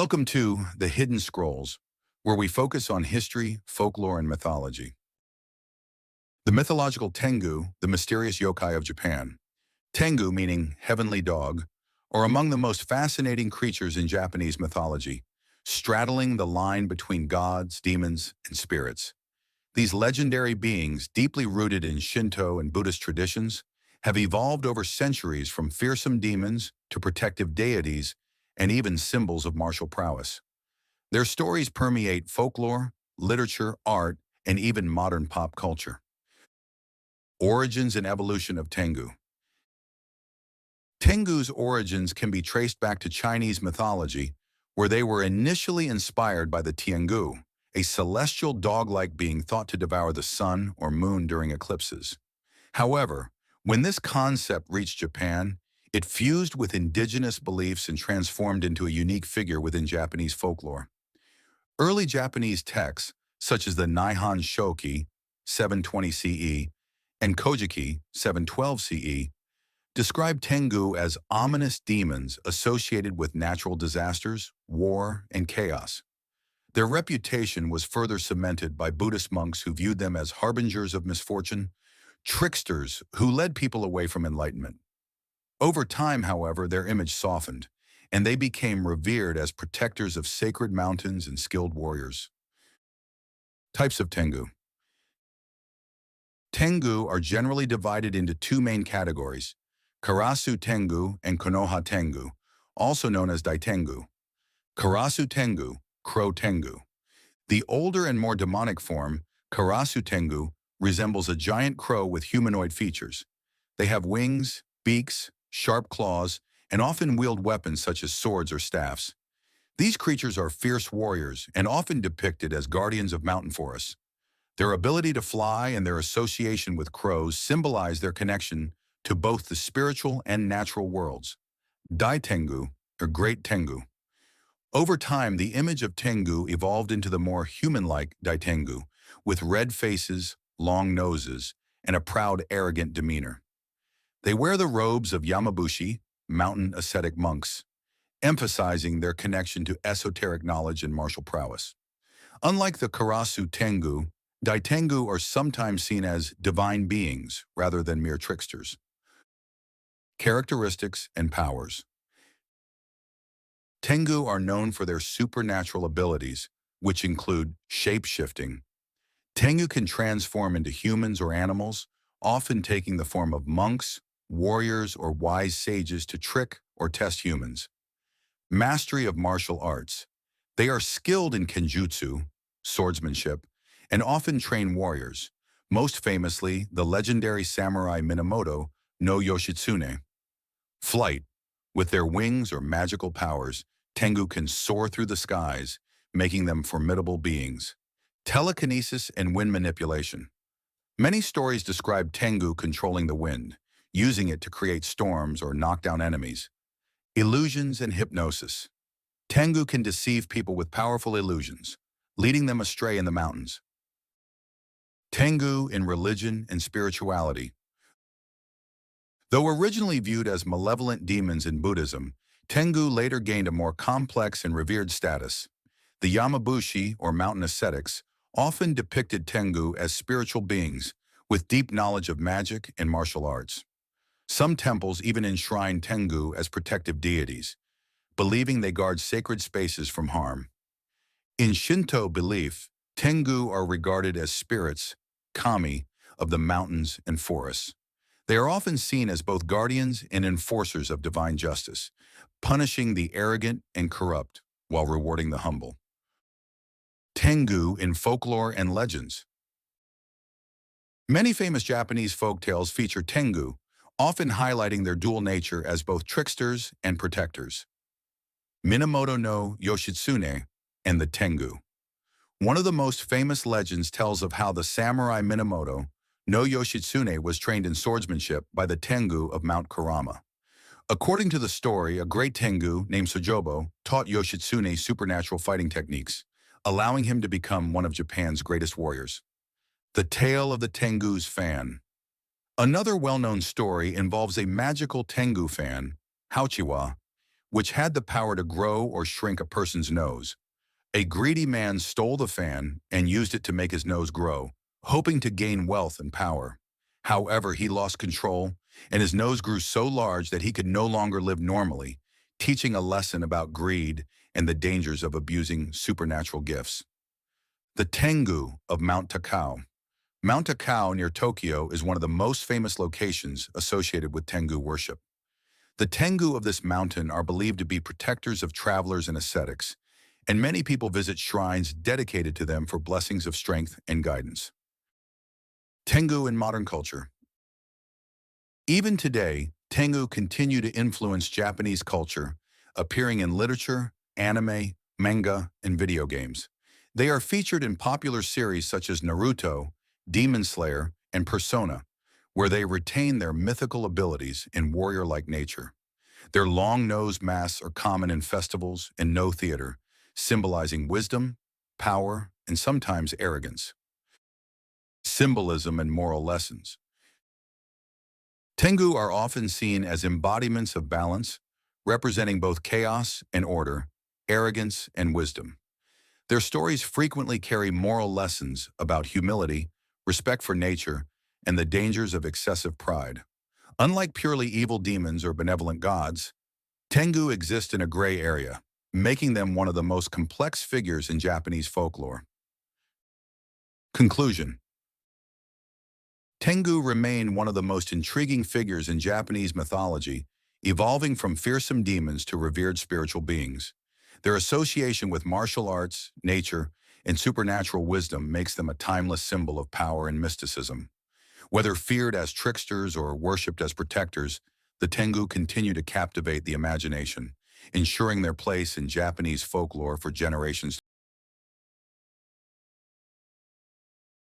Welcome to The Hidden Scrolls, where we focus on history, folklore, and mythology. The mythological Tengu, the mysterious yokai of Japan. Tengu, meaning heavenly dog, are among the most fascinating creatures in Japanese mythology, straddling the line between gods, demons, and spirits. These legendary beings, deeply rooted in Shinto and Buddhist traditions, have evolved over centuries from fearsome demons to protective deities and even symbols of martial prowess. Their stories permeate folklore, literature, art, and even modern pop culture. Origins and evolution of Tengu. Tengu's origins can be traced back to Chinese mythology, where they were initially inspired by the Tengu, a celestial dog-like being thought to devour the sun or moon during eclipses. However, when this concept reached Japan, it fused with indigenous beliefs and transformed into a unique figure within Japanese folklore. Early Japanese texts, such as the Nihon Shoki, 720 CE, and Kojiki, 712 CE, describe Tengu as ominous demons associated with natural disasters, war, and chaos. Their reputation was further cemented by Buddhist monks who viewed them as harbingers of misfortune, tricksters who led people away from enlightenment. Over time, however, their image softened, and they became revered as protectors of sacred mountains and skilled warriors. Types of Tengu. Tengu are generally divided into two main categories: Karasu Tengu and Konoha Tengu, also known as Daitengu. Karasu Tengu, Crow Tengu. The older and more demonic form, Karasu Tengu, resembles a giant crow with humanoid features. They have wings, beaks, sharp claws, and often wield weapons such as swords or staffs. These creatures are fierce warriors and often depicted as guardians of mountain forests. Their ability to fly and their association with crows symbolize their connection to both the spiritual and natural worlds. Dai Tengu, or Great Tengu. Over time, the image of Tengu evolved into the more human-like Daitengu, with red faces, long noses, and a proud, arrogant demeanor. They wear the robes of Yamabushi, mountain ascetic monks, emphasizing their connection to esoteric knowledge and martial prowess. Unlike the Karasu Tengu, Daitengu are sometimes seen as divine beings rather than mere tricksters. Characteristics and powers. Tengu are known for their supernatural abilities, which include shape-shifting. Tengu can transform into humans or animals, often taking the form of monks, warriors, or wise sages to trick or test humans. Mastery of martial arts. They are skilled in kenjutsu, swordsmanship, and often train warriors, most famously the legendary samurai Minamoto no Yoshitsune. Flight. With their wings or magical powers, Tengu can soar through the skies, making them formidable beings. Telekinesis and wind manipulation. Many stories describe Tengu controlling the wind, using it to create storms or knock down enemies. Illusions and hypnosis. Tengu can deceive people with powerful illusions, leading them astray in the mountains. Tengu in religion and spirituality. Though originally viewed as malevolent demons in Buddhism, Tengu later gained a more complex and revered status. The Yamabushi, or mountain ascetics, often depicted Tengu as spiritual beings with deep knowledge of magic and martial arts. Some temples even enshrine Tengu as protective deities, believing they guard sacred spaces from harm. In Shinto belief, Tengu are regarded as spirits, kami, of the mountains and forests. They are often seen as both guardians and enforcers of divine justice, punishing the arrogant and corrupt while rewarding the humble. Tengu in folklore and legends. Many famous Japanese folktales feature Tengu, often highlighting their dual nature as both tricksters and protectors. Minamoto no Yoshitsune and the Tengu. One of the most famous legends tells of how the samurai Minamoto no Yoshitsune was trained in swordsmanship by the Tengu of Mount Kurama. According to the story, a great Tengu named Sojobo taught Yoshitsune supernatural fighting techniques, allowing him to become one of Japan's greatest warriors. The tale of the Tengu's fan. Another well-known story involves a magical Tengu fan, Hauchiwa, which had the power to grow or shrink a person's nose. A greedy man stole the fan and used it to make his nose grow, hoping to gain wealth and power. However, he lost control, and his nose grew so large that he could no longer live normally, teaching a lesson about greed and the dangers of abusing supernatural gifts. The Tengu of Mount Takao. Mount Takao near Tokyo is one of the most famous locations associated with Tengu worship. The Tengu of this mountain are believed to be protectors of travelers and ascetics, and many people visit shrines dedicated to them for blessings of strength and guidance. Tengu in modern culture. Even today, Tengu continue to influence Japanese culture, appearing in literature, anime, manga, and video games. They are featured in popular series such as Naruto, Demon Slayer, and Persona, where they retain their mythical abilities in warrior-like nature. Their long-nosed masks are common in festivals and no theater, symbolizing wisdom, power, and sometimes arrogance. Symbolism and moral lessons. Tengu are often seen as embodiments of balance, representing both chaos and order, arrogance and wisdom. Their stories frequently carry moral lessons about humility, respect for nature, and the dangers of excessive pride. Unlike purely evil demons or benevolent gods, Tengu exist in a gray area, making them one of the most complex figures in Japanese folklore. Conclusion. Tengu remain one of the most intriguing figures in Japanese mythology, evolving from fearsome demons to revered spiritual beings. Their association with martial arts, nature, and supernatural wisdom makes them a timeless symbol of power and mysticism. Whether feared as tricksters or worshipped as protectors, the Tengu continue to captivate the imagination, ensuring their place in Japanese folklore for generations